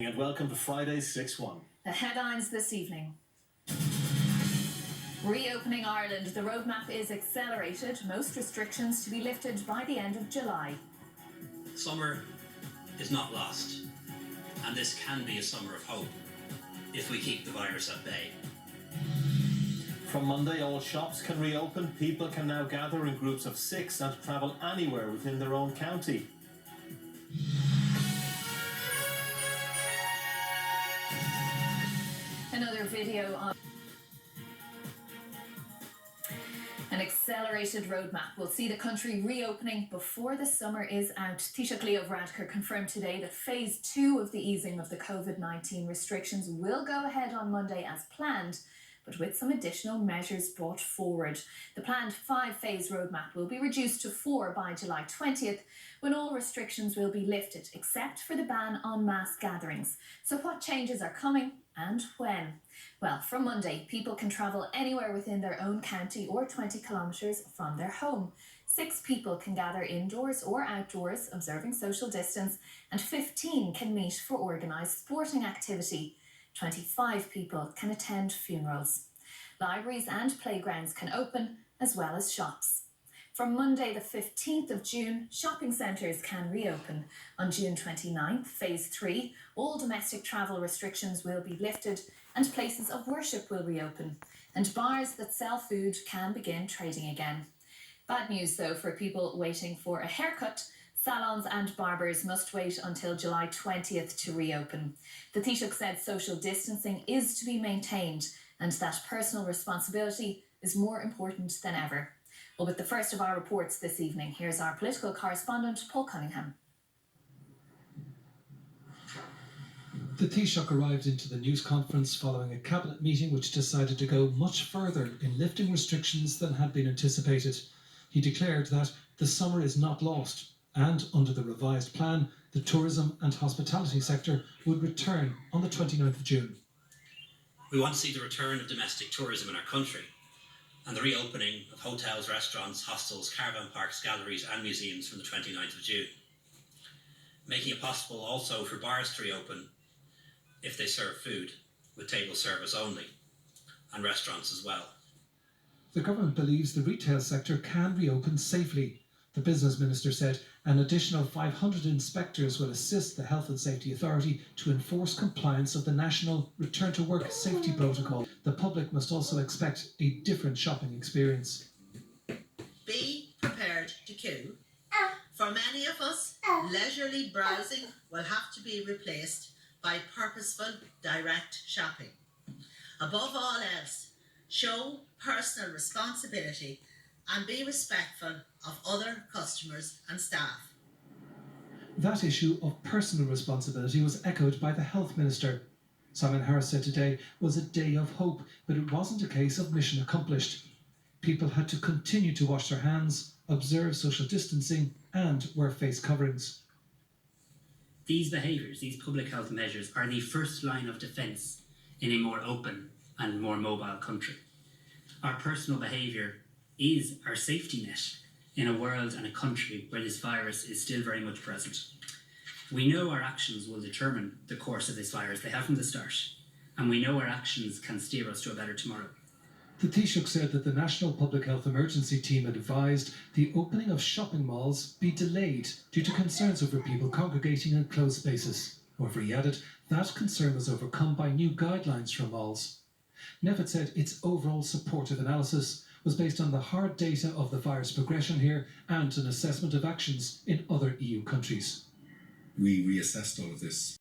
And welcome to Friday's 6-1. The headlines this evening. Reopening Ireland. The roadmap is accelerated. Most restrictions to be lifted by the end of July. Summer is not lost, and this can be a summer of hope if we keep the virus at bay. From Monday, all shops can reopen. People can now gather in groups of 6 and travel anywhere within their own county. Another video on an accelerated roadmap will see the country reopening before the summer is out. Taoiseach Leo Varadkar confirmed today that phase 2 of the easing of the COVID-19 restrictions will go ahead on Monday as planned, but with some additional measures brought forward. The planned 5-phase roadmap will be reduced to 4 by July 20th, when all restrictions will be lifted, except for the ban on mass gatherings. So what changes are coming and when? Well, from Monday, people can travel anywhere within their own county or 20 kilometres from their home. 6 people can gather indoors or outdoors, observing social distance, and 15 can meet for organised sporting activity. 25 people can attend funerals. Libraries and playgrounds can open, as well as shops. From Monday the 15th of June, shopping centres can reopen. On June 29th, phase 3, all domestic travel restrictions will be lifted and places of worship will reopen. And bars that sell food can begin trading again. Bad news though for people waiting for a haircut. Salons and barbers must wait until July 20th to reopen. The Taoiseach said social distancing is to be maintained and that personal responsibility is more important than ever. Well, with the first of our reports this evening, here's our political correspondent, Paul Cunningham. The Taoiseach arrived into the news conference following a cabinet meeting which decided to go much further in lifting restrictions than had been anticipated. He declared that the summer is not lost and, under the revised plan, the tourism and hospitality sector would return on the 29th of June. We want to see the return of domestic tourism in our country and the reopening of hotels, restaurants, hostels, caravan parks, galleries and museums from the 29th of June. Making it possible also for bars to reopen if they serve food, with table service only, and restaurants as well. The government believes the retail sector can reopen safely. The Business Minister said an additional 500 inspectors will assist the Health and Safety Authority to enforce compliance of the National Return to Work Safety Protocol. The public must also expect a different shopping experience. Be prepared to queue. For many of us, leisurely browsing will have to be replaced by purposeful direct shopping. Above all else, show personal responsibility and be respectful of other customers and staff. That issue of personal responsibility was echoed by the Health Minister. Simon Harris said today was a day of hope, but it wasn't a case of mission accomplished. People had to continue to wash their hands, observe social distancing and wear face coverings. These behaviours, these public health measures, are the first line of defence in a more open and more mobile country. Our personal behaviour is our safety net in a world and a country where this virus is still very much present. We know our actions will determine the course of this virus. They have from the start. And we know our actions can steer us to a better tomorrow. The Taoiseach said that the National Public Health Emergency Team advised the opening of shopping malls be delayed due to concerns over people congregating in closed spaces. However, he added that concern was overcome by new guidelines from malls. NPHET said its overall supportive analysis was based on the hard data of the virus progression here and an assessment of actions in other EU countries. We reassessed all of this